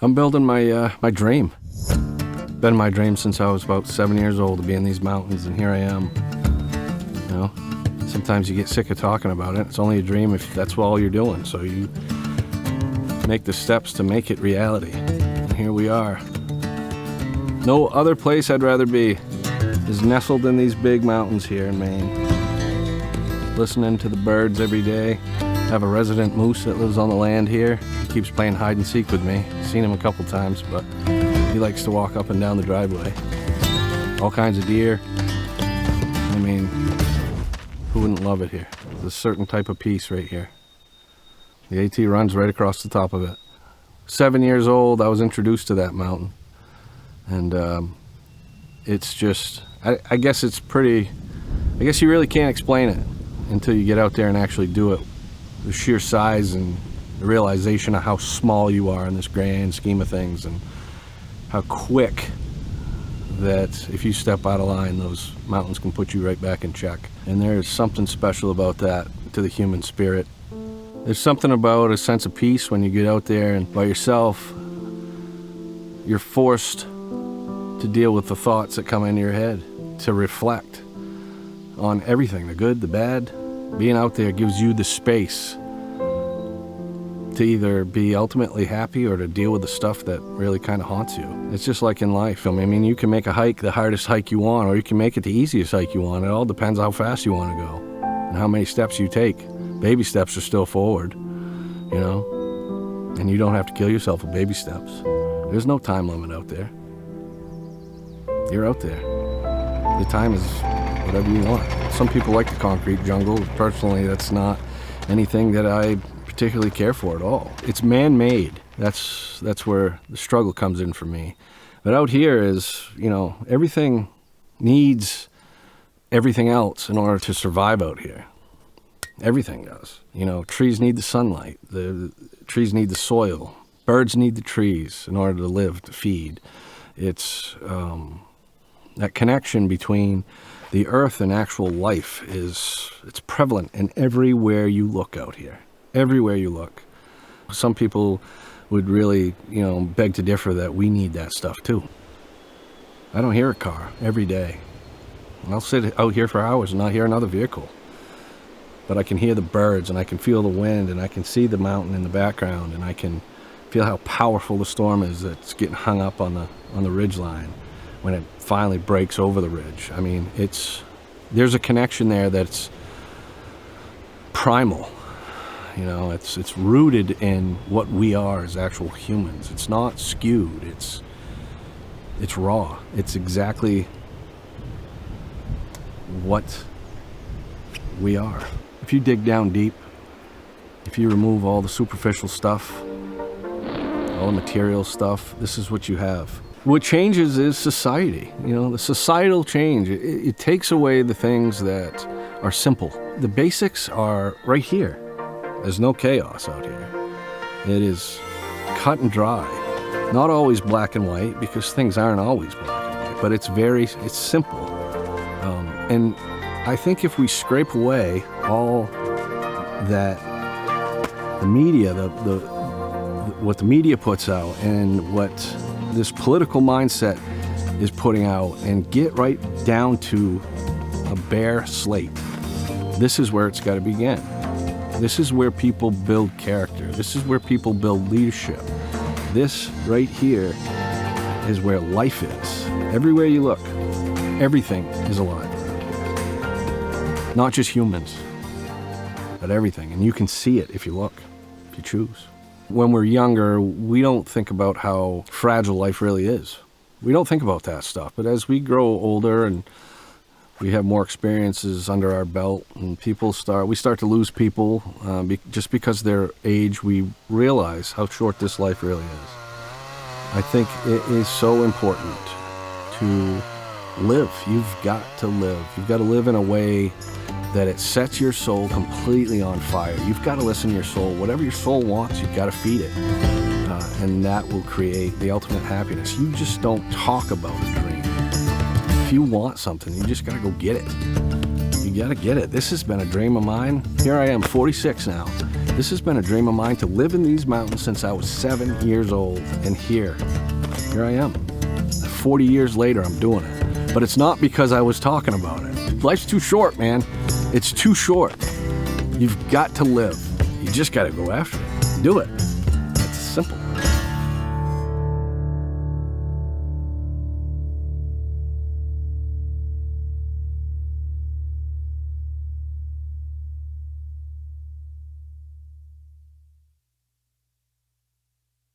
I'm building my dream. Been my dream since I was about 7 years old to be in these mountains, and here I am. You know, sometimes you get sick of talking about it. It's only a dream if that's all you're doing. So you make the steps to make it reality. And here we are. No other place I'd rather be is nestled in these big mountains here in Maine. Listening to the birds every day. Have a resident moose that lives on the land here. He keeps playing hide and seek with me. Seen him a couple times, but he likes to walk up and down the driveway. All kinds of deer. I mean, who wouldn't love it here? There's a certain type of peace right here. The AT runs right across the top of it. 7 years old, I was introduced to that mountain. And it's just, I guess it's pretty, I guess you really can't explain it until you get out there and actually do it. The sheer size and the realization of how small you are in this grand scheme of things, and how quick that if you step out of line, those mountains can put you right back in check. And there's something special about that to the human spirit. There's something about a sense of peace when you get out there and by yourself, you're forced to deal with the thoughts that come into your head, to reflect on everything, the good, the bad. Being out there gives you the space to either be ultimately happy or to deal with the stuff that really kind of haunts you. It's just like in life. I mean, you can make a hike the hardest hike you want, or you can make it the easiest hike you want. It all depends how fast you want to go and how many steps you take. Baby steps are still forward, you know, and you don't have to kill yourself with baby steps. There's no time limit out there. You're out there. The time is whatever you want. Some people like the concrete jungle. Personally, that's not anything that I particularly care for at all. It's man-made. That's where the struggle comes in for me. But out here is, you know, everything needs everything else in order to survive out here. Everything does. You know, trees need the sunlight. The trees need the soil. Birds need the trees in order to live, to feed. It's that connection between the earth and actual life it's prevalent in everywhere you look out here. Everywhere you look. Some people would really, you know, beg to differ that we need that stuff too. I don't hear a car every day. And I'll sit out here for hours and not hear another vehicle. But I can hear the birds, and I can feel the wind, and I can see the mountain in the background, and I can feel how powerful the storm is that's getting hung up on the ridge line when it finally breaks over the ridge. I mean, there's a connection there that's primal. You know, it's rooted in what we are as actual humans. It's not skewed. It's raw. It's exactly what we are. If you dig down deep, if you remove all the superficial stuff, all the material stuff, this is what you have. What changes is society. You know, the societal change. It takes away the things that are simple. The basics are right here. There's no chaos out here. It is cut and dry. Not always black and white, because things aren't always black and white, but it's simple. And I think if we scrape away all that the media, what the media puts out and what this political mindset is putting out, and get right down to a bare slate, this is where it's got to begin. This is where people build character. This is where people build leadership. This right here is where life is. Everywhere you look, everything is alive. Not just humans, but everything. And you can see it if you look, if you choose. When we're younger, we don't think about how fragile life really is. We don't think about that stuff. But as we grow older and we have more experiences under our belt, and we start to lose people just because of their age, we realize how short this life really is. I think it is so important to live. You've got to live. You've got to live in a way that it sets your soul completely on fire. You've got to listen to your soul. Whatever your soul wants, you've got to feed it. And that will create the ultimate happiness. You just don't talk about a dream. If you want something, you just got to go get it. You got to get it. This has been a dream of mine. Here I am, 46 now, This has been a dream of mine to live in these mountains since I was 7 years old. And here I am. 40 years later, I'm doing it. But it's not because I was talking about it. Life's too short, man. It's too short. You've got to live. You just got to go after it. Do it. It's simple.